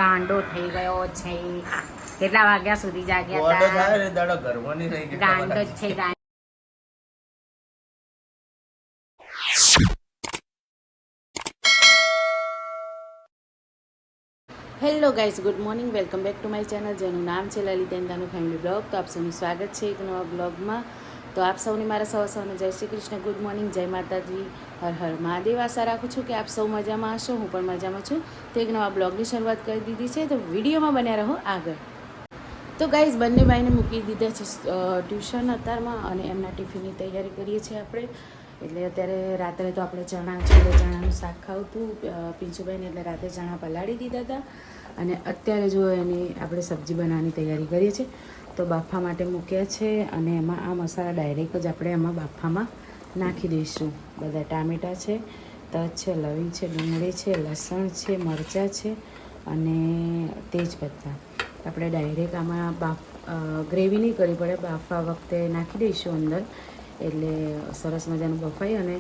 ગાંડો થઈ ગયો છે. કેટલા વાગ્યા સુધી જાગ્યા હતા? ગાંડો જ છે. Hello guys, good morning. Welcome back to my channel, જેનું નામ છે લલિતા ઇન્દાનું ફેમિલી બ્લોગ. તો આપ સૌનું સ્વાગત છે એક નવા બ્લોગમાં. તો આપ સૌને મારા સૌને જય શ્રી કૃષ્ણ, ગુડ મોર્નિંગ, જય માતાજી, હર હર મહાદેવ. આશા રાખું છું કે આપ સૌ મજામાં હશો. હું પણ મજામાં છું. તો એક નવા બ્લોગની શરૂઆત કરી દીધી છે, તો વિડીયોમાં બન્યા રહો આગળ. તો ગાઈઝ, બંને ભાઈને મૂકી દીધા છે ટ્યુશન અત્યારમાં, અને એમના ટિફિનની તૈયારી કરીએ છીએ આપણે. એટલે અત્યારે રાત્રે તો આપણે ચણાનું શાક ખાવતું પિંચુભાઈને, એટલે રાતે ચણા પલાળી દીધા હતા. અને અત્યારે જો એની આપણે સબ્જી બનાવવાની તૈયારી કરીએ છીએ. તો બાફા માટે મૂક્યા છે, અને એમાં આ મસાલા ડાયરેક્ટ જ આપણે એમાં બાફામાં નાખી દઈશું. બધા ટામેટાં છે, તજ છે, લવિંગ છે, ડુંગળી છે, લસણ છે, મરચાં છે, અને તેજપત્તા. આપણે ડાયરેક્ટ આમાં ગ્રેવી નહીં કરવી પડે, બાફા વખતે નાખી દઈશું અંદર, એટલે સરસ મજાનું બફાઈ અને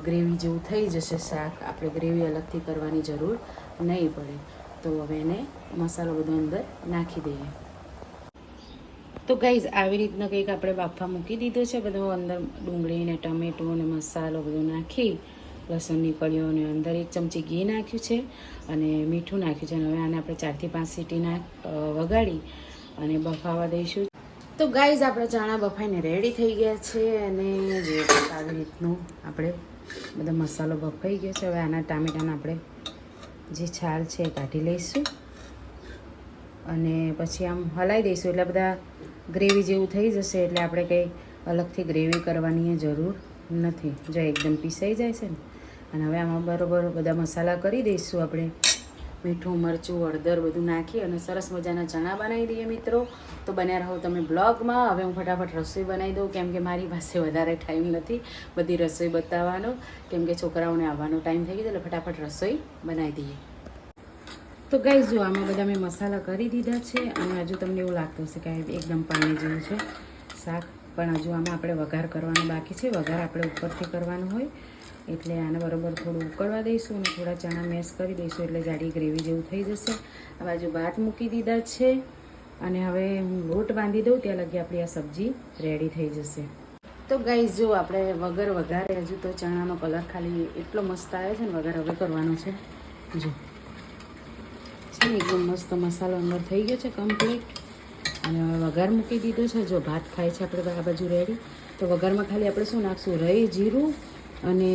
ગ્રેવી જેવું થઈ જશે શાક. આપણે ગ્રેવી અલગથી કરવાની જરૂર નહીં પડે. તો હવે એને મસાલો બધો અંદર નાખી દઈએ. તો ગાઈઝ, આવી રીતના કંઈક આપણે બાફા મૂકી દીધો છે. બધો અંદર ડુંગળી ને ટમેટું અને મસાલો બધો નાખી, લસણની કળીઓને અંદર 1 ચમચી ઘી નાખ્યું છે અને મીઠું નાખ્યું છે. અને હવે આને આપણે 4 થી 5 સીટી વગાડી અને બફાવા દઈશું. તો ગાઈઝ, આપણે ચણા બફાઈને રેડી થઈ ગયા છે, અને જે આવી રીતનું આપણે બધો મસાલો બફાઈ ગયો છે. હવે આના ટામેટાના આપણે જે છાલ છે એ કાઢી લઈશું, અને પછી આમ હલાવી દઈશું. એટલે બધા ગ્રેવી જેવું થઈ જશે, એટલે આપણે કંઈ અલગથી ગ્રેવી કરવાની જરૂર નથી. જો એકદમ પીસાઈ જાય છે ને. અને હવે આમાં બરાબર બધા મસાલા કરી દઈશું આપણે. મીઠું, મરચું, હળદર બધું નાખી અને સરસ મજાના ચણા બનાવી દઈએ મિત્રો. તો બન્યા રહો તમે બ્લોગમાં. હવે હું ફટાફટ રસોઈ બનાવી દઉં, કેમ કે મારી પાસે વધારે ટાઈમ નથી બધી રસોઈ બતાવવાનો, કેમ કે છોકરાઓને આવવાનો ટાઈમ થઈ ગયો, એટલે ફટાફટ રસોઈ બનાવી દઈએ. તો ગાઈઝ, જો આમાં બધા મેં મસાલા કરી દીધા છે, અને હજુ તમને એવું લાગતું હશે કે એકદમ પાણી જેવું છે શાક, પણ હજુ આમાં આપણે વઘાર કરવાનો બાકી છે. વઘાર આપણે ઉપરથી કરવાનો હોય, એટલે આને બરાબર થોડું ઉકળવા દઈશું અને થોડા ચણા મેશ કરી દઈશું, એટલે જાડી ગ્રેવી જેવું થઈ જશે. આ બાજુ ભાત મૂકી દીધા છે, અને હવે હું લોટ બાંધી દઉં ત્યાં લગી આપણી આ સબ્જી રેડી થઈ જશે. તો ગાઈઝ, જો આપણે વગર વઘારે, હજુ તો ચણાનો કલર ખાલી એટલો મસ્ત આવે છે ને, વઘાર હવે કરવાનો છે. જો એકદમ મસ્ત મસાલો અંદર થઈ ગયો છે કમ્પ્લીટ, અને હવે વઘાર મૂકી દીધો છે. જો ભાત ખાય છે આપણે આ બાજુ રેડી. તો વઘારમાં ખાલી આપણે શું નાખશું, રાઈ, જીરું અને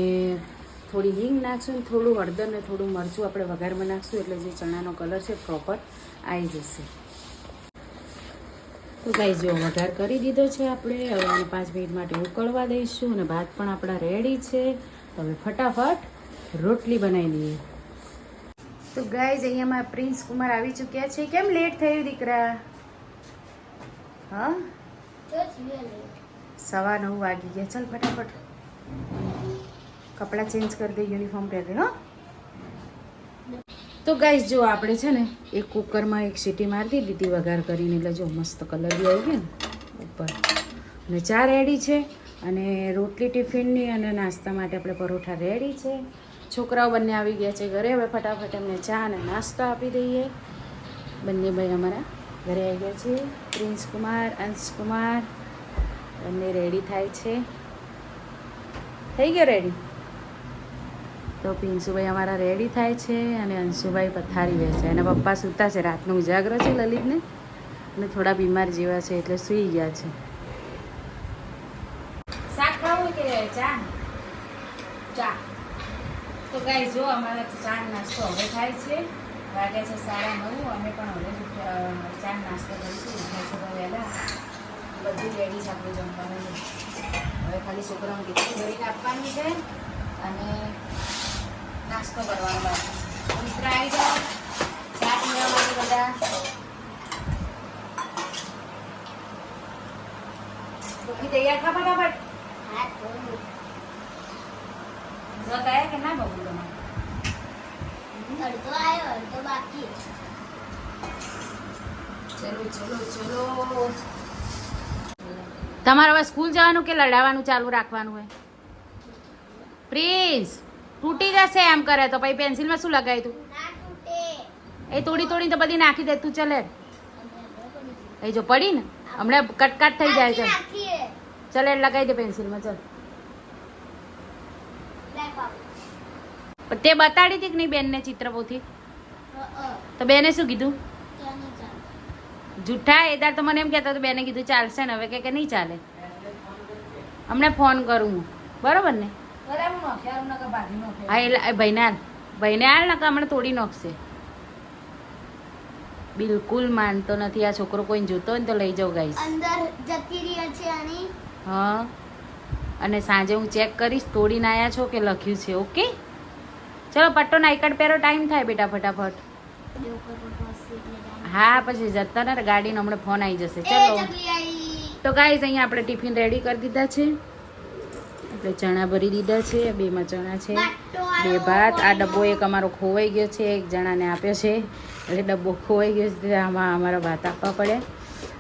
થોડી હિંગ નાખશું, ને થોડું હળદર ને થોડું મરચું આપણે વઘારમાં નાખશું, એટલે જે ચણાનો કલર છે પ્રોપર આવી જશે. તો ગાઈઝ, જો વઘાર કરી દીધો છે આપણે. હવે આને 5 મિનિટ માટે ઉકળવા દઈશું, અને ભાત પણ આપણા રેડી છે. તો હવે ફટાફટ રોટલી બનાવી દઈએ. તો ગાઈઝ, અહીંયામાં પ્રિન્સ કુમાર આવી ચૂક્યા છે. કેમ લેટ થયું દીકરા? હા, 9:15 વાગી ગયા. ચાલ ફટાફટ કપડાં ચેન્જ કરી દે, યુનિફોર્મ પહેરી દે. હા. તો ગાઈઝ, જો આપણે છે ને એક કુકરમાં 1 સીટી મારી દીધી વઘાર કરીને, એટલે જો મસ્ત કલર બી આવી ગયો ને ઉપર. અને ચા રેડી છે, અને રોટલી ટિફિનની અને નાસ્તા માટે આપણે પરોઠા રેડી છે. છોકરાઓ બંને આવી ગયા છે ઘરે. હવે ફટાફટ એમને ચા અને નાસ્તો આપી દઈએ. બંને ભાઈ અમારા ઘરે આવી ગયા છે. પ્રિન્સ કુમાર, અંશ કુમાર બંને રેડી થાય છે. થઈ ગયો રેડી. તો પિન્સુભાઈ અમારા રેડી થાય છે, અને અંશુભાઈ પથારી બેસે. અને પપ્પા સૂતા છે, રાતનો ઉજાગરો છે લલિતને, અને થોડા બીમાર જેવા છે, એટલે સૂઈ ગયા છે. શાક ખાવું કે ચા? ચા. તો ગાઈઝ, જો અમારા ચા નાસ્તો હવે થાય છે. વાગ્યા છે 9:30. અમે પણ હવે ચા નાસ્તો કરીશું. છોકરા વહેલા બધું રેડી છે આપણે જમવાનું. હવે ખાલી છોકરાઓને ટિફિન ભરીને આપવાની છે, અને નાસ્તો કરવાનો બાકી. મિત્ર આવી જાઓ ચા પીવા માટે બધા. ટોપી તૈયાર થા ફટાફટ. ગયા કે ના બબુ તમારે? અડધો આવ્યો, અડધો બાકી. ચલો ચલો ચલો. તમારે હવે સ્કૂલ જવાનું કે લડાવવાનું ચાલુ રાખવાનું હોય? પ્રિન્સ, તૂટી જશે એમ કરે તો પછી પેન્સિલમાં શું લગાવ્યું તું? ના તૂટે. એ તોડી તો બધી નાખી દે તું. ચલે એ જો પડી ને હમણાં કટકાટ થઈ જાય છે. નાખીએ. ચલે લગાવી દે પેન્સિલમાં. ચાલ લે પાપ. પણ તે બતાડી હતી કે નહીં બેનને ચિત્રપોથી? તો બેને શું કીધું? ત્યાં નહીં ચાલે. જૂઠા એદાર તો મને એમ કહેતા તો બેને કીધું ચાલશે ને. હવે કે નહીં ચાલે. હમણાં ફોન કરું હું. બરોબર ને? હા એટલે ભાઈને હાલ ને કે હમણાં તોડી નાખશે. બિલકુલ માનતો નથી આ છોકરો. કોઈને જોતો હોય ને તો લઈ જાઓ ગાઈસ. અંદર જતી રહી છે આની. હા અને સાંજે હું ચેક કરીશ તોડીને આવ્યા છો કે લખ્યું છે. ઓકે ચલો પટ્ટો નાઈ કાર્ડ પહેરો. ટાઈમ થાય બેટા ફટાફટ. હા પછી જતા ને ગાડીનો હમણાં ફોન આવી જશે. ચલો તો ગાઈસ અહીંયા આપણે ટિફિન રેડી કરી દીધા છે. આપણે ચણા ભરી દીધા છે. 2માં ચણા છે, 2 ભાત. આ ડબ્બો એક અમારો ખોવાઈ ગયો છે, એક જણાને આપ્યો છે એટલે ડબ્બો ખોવાઈ ગયો છે. આમાં અમારા ભાત આપવા પડે.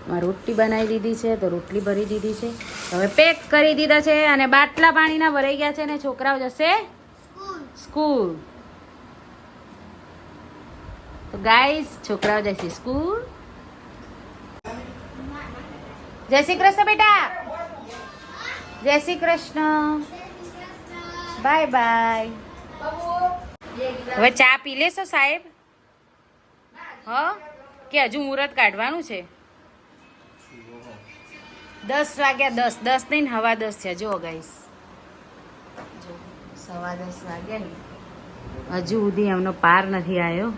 આમાં રોટલી બનાવી દીધી છે તો રોટલી ભરી દીધી છે. હવે પેક કરી દીધા છે અને બાટલા પાણીના ભરાઈ ગયા છે ને છોકરાઓ જશે સ્કૂલ. તો ગાઈસ છોકરાઓ જશે સ્કૂલ. જય શ્રી કૃષ્ણ બેટા. જય શ્રી કૃષ્ણ. Bye bye. હવે ચા પી લેશો સાહેબ? હ કે હજુ મુહૂર્ત કાઢવાનું છે? 10 વાગ્યા. 10 નહીં ને 10:15 છે. જો ગાઈસ જો 10:15 વાગ્યા ને હજુ સુધી એમનો પાર નથી આવ્યો.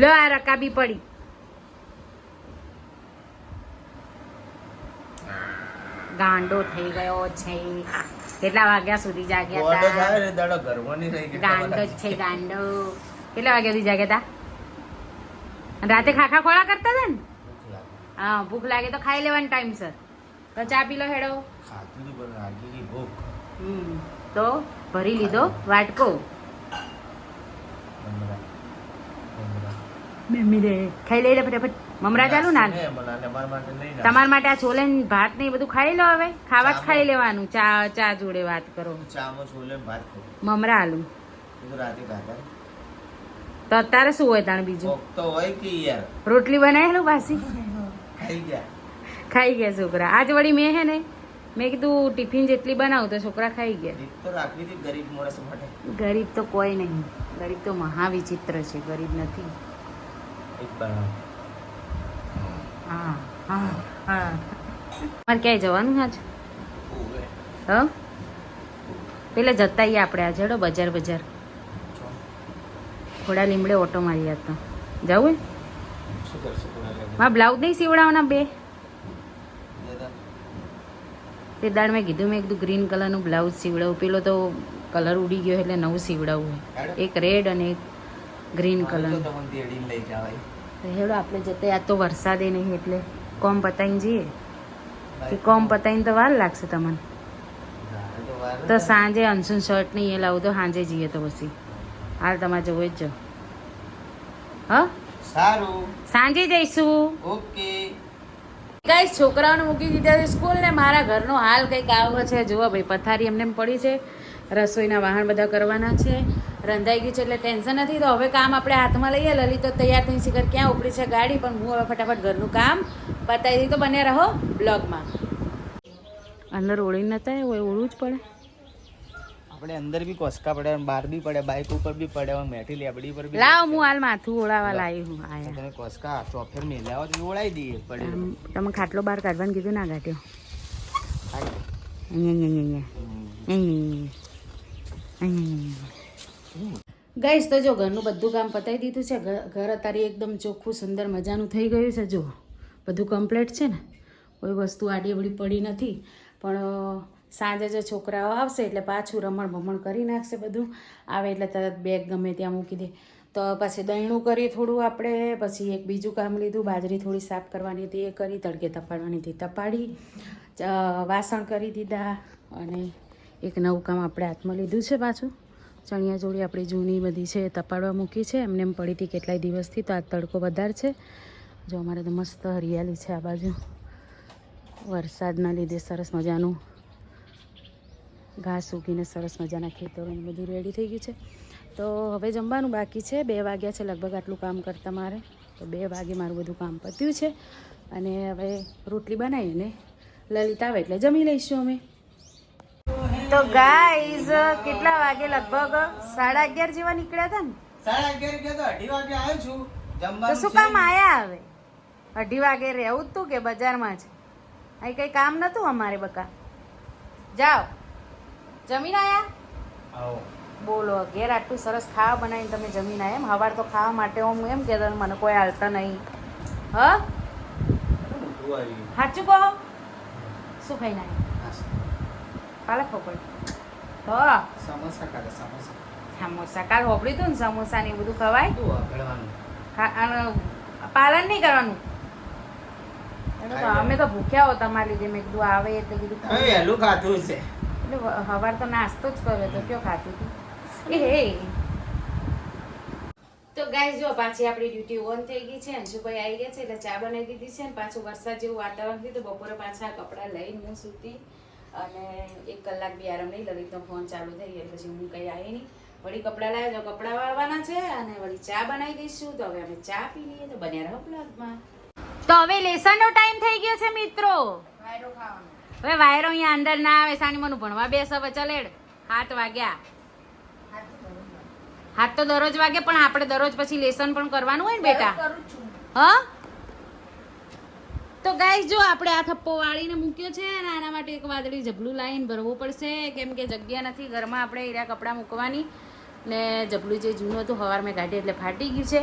લો આ રકાબી પડી. ગાંડો થઈ ગયો છે. કેટલા વાગ્યા સુધી જાગ્યા હતા? ગાંડો જ છે ગાંડો. કેટલા વાગ્યા સુધી જાગ્યા હતા? રાતે ખાખા ખોળા કરતા હતા ને? હા ભૂખ લાગે તો ખાઈ લેવાનું ટાઈમસર. તો ચા પી લો હેડો. તો ભરી લીધો વાટકો. ખાઈ લઈ લે ફટાફટ. મમરા ચાલુ ના તમારા માટે આ છોલે ભાત ને બધું ખાઈ લો. હવે ખાવા જ ખાઈ લેવાનું. ચા જોડે વાત કરો. મમરા આલુ તો અત્યારે શું હોય તાણ બીજું? રોટલી બનાવેલું બાસી ખાઈ ગયા છોકરા. આજ વળી મેં હે ને મેં કીધું ટિફિન જેટલી બનાવું તો છોકરા ખાઈ ગયા. ગરીબ તો કોઈ નહીં. ગરીબ તો મહાવિચિત્ર છે. ગરીબ નથી. હા હા હા. મારે ક્યાંય જવાનું આજ? હ પેલા જતા આવીએ આપણે આજે. હેડો બજાર. થોડા લીમડે ઓટો મારી હતા. જવું મારા બ્લાઉઝ નહીં સીવડાવવાના 2. તે દાડ મેં કીધું ગ્રીન કલરનું બ્લાઉઝ સીવડાવું. પેલો તો કલર ઉડી ગયો એટલે નવું સીવડાવવું. એક રેડ અને એક ગ્રીન કલર. હેડો આપણે જતા. આ તો વરસાદે નહીં એટલે કોમ પતાવીને જઈએ. કે કોમ પતાવીને તો વાર લાગશે તમને. તો સાંજે અંશુન શર્ટ નહીં એ લાવું તો સાંજે જઈએ. તો પછી હાલ તમારે જવું જ. હા સારું સાંજે જઈશું. ઓકે ગાઈસ છોકરાઓને મૂકી દીધા છે સ્કૂલ ને મારા ઘરનો હાલ કંઈક આવો છે. જુઓ ભાઈ પથારી એમને પડી છે. રસોઈના વાહણ બધા કરવાના છે. રંધાઈ ગયું છે એટલે ટેન્શન નથી. તો હવે કામ આપણે હાથમાં લઈએ. લલિત તો તૈયાર થઈ શીખર ક્યાં ઉપડી છે ગાડી. પણ હું હવે ફટાફટ ઘરનું કામ પતાવી દઈ. તો બને રહો બ્લોગમાં. અંદર ઓળી નતા ઓળવું જ પડે. આપણે અંદર બી કોસકા પડે, બહાર બી પડે, બાઇક ઉપર બી પડે, મેઠી લેબડી પર બી. લાવ હું હાલ માથું ઓળાવા લાવી હું આયા. તમે કોસકા ચોફેર મેલ્યા તો ઓળાઈ દઈએ પડે. તમે ખાટલો બહાર કાઢવાનું કીધું ના કાઢ્યો. ગાઈસ તો જો ઘરનું બધું કામ પતાવી દીધું છે. ઘર અત્યારે એકદમ ચોખ્ખું સુંદર મજાનું થઈ ગયું છે. જો બધું કમ્પ્લીટ છે ને. કોઈ વસ્તુ આડી અવડી પડી નથી. પણ સાંજે જે છોકરાઓ આવશે એટલે પાછું રમણ ભમણ કરી નાખશે. બધું આવે એટલે તરત બેગ ગમે ત્યાં મૂકી દે. તો પછી દહીણું કરીએ થોડું આપણે. પછી એક બીજું કામ લીધું. બાજરી થોડી સાફ કરવાની હતી એ કરી. તડકે તપાડવાની હતી તપાડી. વાસણ કરી દીધા. અને એક નવું કામ આપણે હાથમાં લીધું છે પાછું. ચણિયા ચોળી આપણી જૂની બધી છે તપાડવા મૂકી છે. એમને એમ પડી હતી કેટલાય દિવસથી. તો આ તડકો વધારે છે. જો અમારે તો મસ્ત હરિયાળી છે આ બાજુ. વરસાદના લીધે સરસ મજાનું ઘાસ ઉગીને સરસ મજાના ખેતરોને બધું રેડી થઈ ગયું છે. તો હવે જમવાનું બાકી છે. 2 વાગ્યા છે લગભગ આટલું કામ કરતા મારે. તો 2 વાગે મારું બધું કામ પત્યું છે અને હવે રોટલી બનાવીને લલિત આવે એટલે જમી લઈશું અમે. તો ગાઈઝ કેટલા વાગે લગભગ 11:30 જેવા નીકળ્યા હતા ને. 11:30 કે તો 2:30 વાગે આવ્યો છું. તો જમવાનું શું કામ આયા હવે 2:30 વાગે રહેવું જ તું કે બજારમાં જ અહીં કઈ કામ નતું અમારે બકા. જાઓ જમીન આયા. આવો. બોલો ઘેર આટલું સરસ ખાવા બનાવીને તમે જમીન આયા એમ. હવાર તો ખાવા માટે હું એમ કહેતા મને કોઈ હાલતા નહીં. હ સાચું કહો શું ખાઈને આવ્યા. પાલક પકોડી. સમોસા ખાધા સમોસા. સમોસા કાલ હોપડ્યું હતું ને સમોસા ને એ બધું ખવાય. શું વગળવાનું? પાલન નહીં કરવાનું. અમે તો ભૂખ્યા હો તમારી લીધે. મેં કીધું આવે એટલે કીધું હવે વહેલું ખાધું છે. એટલે હવાર તો નાસ્તો જ કર્યો તો કયો ખાતું હતું. તો ગાઈસ જો પાછી આપણી ડ્યુટી ઓન થઈ ગઈ છે. અંશુભાઈ આવી ગયા છે એટલે ચા બનાવી દીધી છે. અને પાછું વરસાદ જેવું વાતાવરણ થયું તો બપોરે પાછા કપડાં લઈને હું સૂતી અને 1 કલાક બી આરામ નહીં. લલિતનો ફોન ચાલુ થઈ ગયો પછી હું કંઈ આવી નહીં. વળી કપડાં લાવ્યા તો કપડાં વાળવાના છે અને વળી ચા બનાવી દઈશું. તો હવે અમે ચા પી લઈએ. તો બન્યા રહો બ્લોગમાં. તો હવે લેસનનો ટાઈમ થઈ ગયો છે મિત્રો. હવે વાયરો અહીંયા અંદર ના આવે. સાની મનું ભણવા બેસ હવે ચલેડ. 7 વાગ્યા. 7 તો દરરોજ વાગે પણ આપણે દરરોજ પછી લેસન પણ કરવાનું હોય ને બેટા. હા તો ગાઈસ જો આપણે આ થપ્પો વાળીને મૂક્યો છે અને આના માટે એક વાદળી જબલું લાઈન ભરવું પડશે કેમ કે જગ્યા નથી ઘરમાં આપણે એરા કપડાં મૂકવાની. ને જબલું જે જૂનું હતું સવાર મેં કાઢી એટલે ફાટી ગયું છે.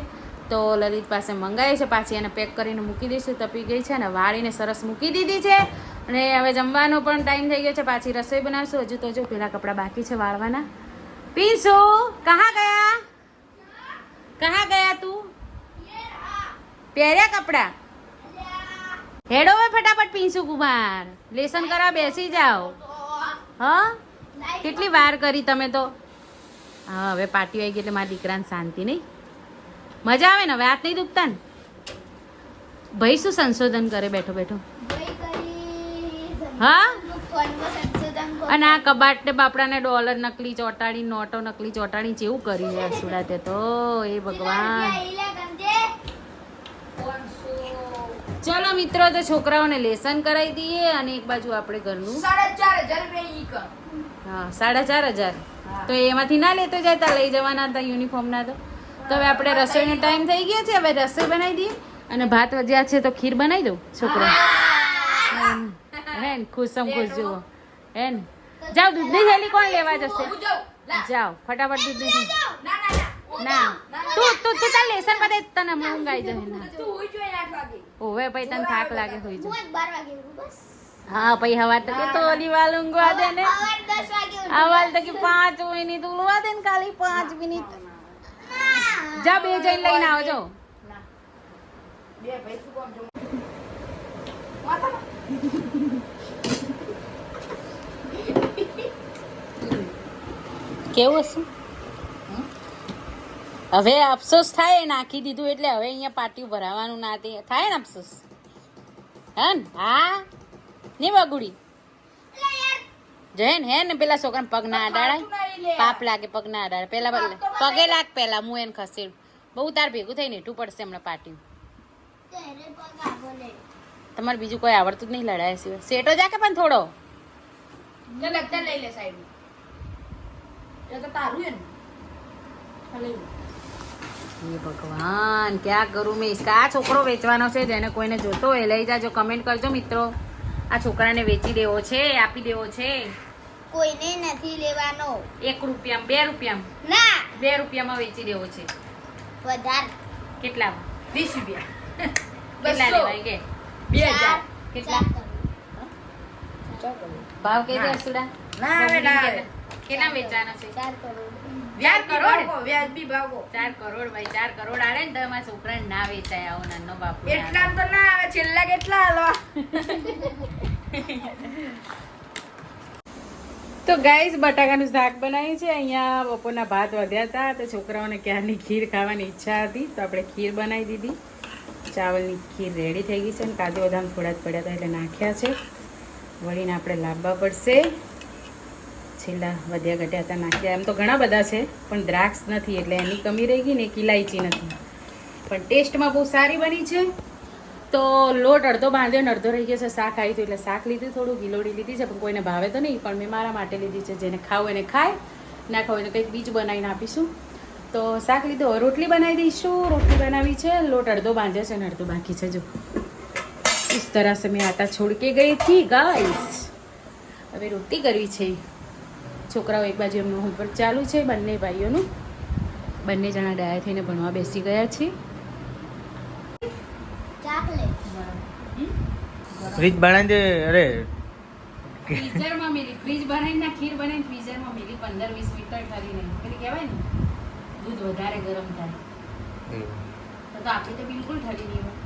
તો લલિત પાસે મંગાવી છે. પાછી એને પેક કરીને મૂકી દઈશું. તપી ગઈ છે અને વાળીને સરસ મૂકી દીધી છે. અને હવે જમવાનો પણ ટાઈમ થઈ ગયો છે. પાછી રસોઈ બનાવશું. હજુ તો જો પેલા કપડાં બાકી છે વાળવાના. પીસુ કહા ગયા તું પહેર્યા કપડા હેડો હવે ફટાફટ. પીસુ કુમાર લેસન કરવા બેસી જાઓ. હા કેટલી વાર કરી તમે તો. હા હવે પાર્ટી આવી ગઈ એટલે મારા દીકરાને શાંતિ નહીં. મજા આવે ને હવે હાથ નહીં દુખતા ને. ભાઈ શું સંશોધન કરે બેઠો બેઠો. હા અને આ કબાટ ને બાપડાને ડોલર નકલી ચોટાડી નોટો નકલી ચોટાડી જેવું કરી રહ્યા સુડાતે તો એ ભગવાન. ચલો મિત્રો તો છોકરાઓને લેસન કરાવી દઈએ અને એક બાજુ આપણે ઘરનું 4,500. હા 4,500 તો એમાંથી ના લેતો જતા લઈ જવાના હતા યુનિફોર્મના. તો હવે આપણે રસોઈનો ટાઈમ થઈ ગયો છે. હવે રસોઈ બનાવી દઈએ અને ભાત વધ્યા છે તો ખીર બનાવી દઉં છોકરા હે ને ખુશમ ખુશ જુઓ હે ને. જાઓ દૂધની થેલી કોણ લેવા જશે. જાઓ ફટાફટ દૂધની ના તું તાર લેસન પર તને ઊંઘ આવી જશે. ઓવે પછી તને થાક લાગે હોઈ જો. હા પછી હવા તો કે તોલી વાલ ઊંઘવા દે ને. અવાલ તો કે 5 મિનિટ ઊંઘવા દે ને ખાલી 5 મિનિટ. જા 2 જઈને લઈને આવજો. કેવું હશે હવે. અફસોસ થાય નાખી દીધું એટલે હવે અહીંયા પાટિયું ભરાવાનું ના થાય ને અફસોસ. હા ને હા ને બગુડી જય ને હે ને પેલા છોકરાને પગ ના અડાડાય. પાપ લાગે પગ ના અડાડે. પેલા પગે લાગ પેલા હું એને ખસેડું. બહુ તાર ભેગું થઈને હેઠું પડશે હમણાં પાટિયું. તમારે બીજું કોઈ આવડતું જ નહીં લડાય સિવાય. સેટો જા કે પણ થોડો લઈ લે સાઈડ. ભગવાન ક્યાં કરું મેં. આ છોકરો વેચવાનો છે જેને કોઈને જોતો હોય લઈ જાજો. કમેન્ટ કરજો મિત્રો. આ છોકરાને વેચી દેવો છે આપી દેવો છે. કોઈને નથી લેવાનો. 1 રૂપિયામાં 2 રૂપિયામાં ના 2 રૂપિયામાં વેચી દેવો છે. વધારે કેટલામાં 20 રૂપિયા. કેટલા લેવાય કે 2000 કેટલા ભાવ કે દે સુડા. કેટલા વેચવાનો છે. 4 કરોડ. 4 કરોડ વ્યાજબી ભાવ. 4 કરોડ ભાઈ 4 કરોડ આલે ને તો અમારા છોકરાને ના વેચાય. આવો નાનો બાપુ એટલા તો ના આવે. છેલ્લા કેટલા હાલવા. તો ગાઈસ બટાકાનું શાક બનાવ્યું છે. અહીંયા બપોરના ભાત વધ્યા હતા તો છોકરાઓને ક્યારની ખીર ખાવાની ઈચ્છા હતી તો આપણે ખીર બનાવી દીધી. ચાવલની ખીર રેડી થઈ ગઈ છે અને કાજુ બદામ થોડા જ પડ્યા હતા એટલે નાખ્યા છે. વળીને આપણે લાવવા પડશે. છેલ્લા વધ્યા ઘટ્યા હતા નાખ્યા. એમ તો ઘણા બધા છે પણ દ્રાક્ષ નથી એટલે એની કમી રહી ગઈ ને એક ઇલાયચી નથી. પણ ટેસ્ટમાં બહુ સારી બની છે. તો લોટ અડધો બાંધ્યો ને અડધો રહી ગયો છે. શાક આવ્યું હતું એટલે શાક લીધું, થોડું ગિલોડી લીધી છે પણ કોઈને ભાવે તો નહીં, પણ મેં મારા માટે લીધી છે. જેને ખાવું એને ખાય, ના ખાવું એને કંઈક બીજું બનાવીને આપીશું. તો શાક લીધું. હવે રોટલી બનાવી દઈશું. રોટલી બનાવી છે, લોટ અડધો બાંધ્યો છે અને અડધો બાકી છે. જો इस तरह से मैं आटा छोड़ के गई थी गाइस. હવે રોટલી કરવી છે. છોકરાઓ એક બાજુ એમનું હોમવર્ક ચાલુ છે, બંને ભાઈઓનું. બંને જણા ડાયા થઈને ભણવા બેસી ગયા છે. ચોકલેટ ફ્રીજ બનાવી દે. અરે ફ્રીઝરમાં મેલી, ફ્રીજ બનાવીને ખીર બનાવીને ફ્રીઝરમાં મેલી 15-20 મિનિટ ખાલી નહીં. પેલી કહેવાય ને દૂધ વધારે ગરમ થાય તો આપણી તો બિલકુલ ઠરી નહીં હોય.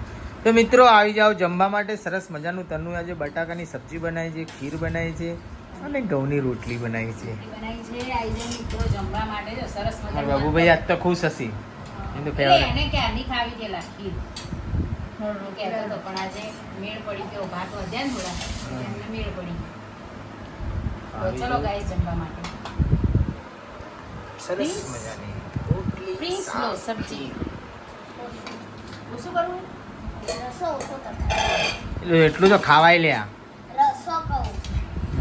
તો મિત્રો આવી જાઓ જમવા માટે. સરસ મજાનું તનુ આજે બટાકાની સબ્જી બનાવી છે, ખીર બનાવી છે અને ઘઉંની રોટલી બનાવી છે. રોટલી બનાવી છે. આવી જાય મિત્રો જમવા માટે. જો સરસ મારા મજાનું બાબુભાઈ આજ તો ખુશ હશી. એનું એટલે ફેવરેટ. એને ક્યારની ખાવી ગયેલા ખીર કહેતો હતો પણ આજે મેળ પડી ગયો. ભાત વધ્યા ને થોડા એટલે એમને મેળ પડી. તો ચલો ગાઈસ જમવા માટે. સરસ મજાની રોટલી, પ્રિન્સ લો સબ્જી. શું કરવું? રસો ઓછો કરતા એટલું તો ખાવાય લે. રસો કહું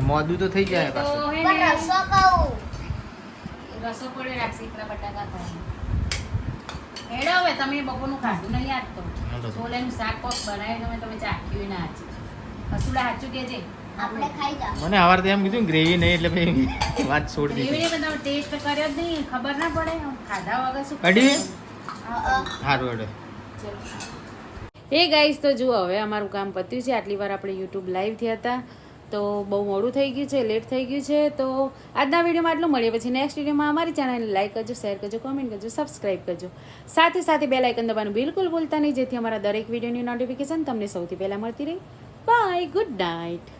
મોદું તો થઈ જાય તો પાછું. હે પણ ને રસો કહું રસો પડે રાખશે એટલા બટાકા ખાય. હેડો હવે તમે બપોરનું ખાધું નહીં આજ તો. છોલેનું શાક કોક બનાવ્યું તમે ચાખ્યું ના આજે. હસુડા સાચું કહેજે. આપણે ખાઈ જા મને સવારે તો એમ કીધું ગ્રેવી નહીં એટલે પછી વાત છોડી દીધી. ગ્રેવીને તમે ટેસ્ટ કર્યો જ નહીં, ખબર ના પડે. ખાધા વગર શું કઢી? અ, સારું હેડો. એ ગાઈસ તો જુઓ હવે અમારું કામ પત્યું છે. આટલી વાર આપણે યુટ્યુબ લાઈવ થયા હતા તો બહુ મોડું થઈ ગયું છે, લેટ થઈ ગયું છે. તો આજના વિડીયોમાં આટલું. મળીએ પછી નેક્સ્ટ વિડીયોમાં. અમારી ચેનલને લાઈક કરજો, શેર કરજો, કોમેન્ટ કરજો, સબસ્ક્રાઈબ કરજો. સાથે સાથે બેલ આઇકન દબાવવાનું બિલકુલ ભૂલતા નહીં, જેથી અમારા દરેક વિડીયોની નોટિફિકેશન તમને સૌથી પહેલાં મળતી રહે. Bye, good night.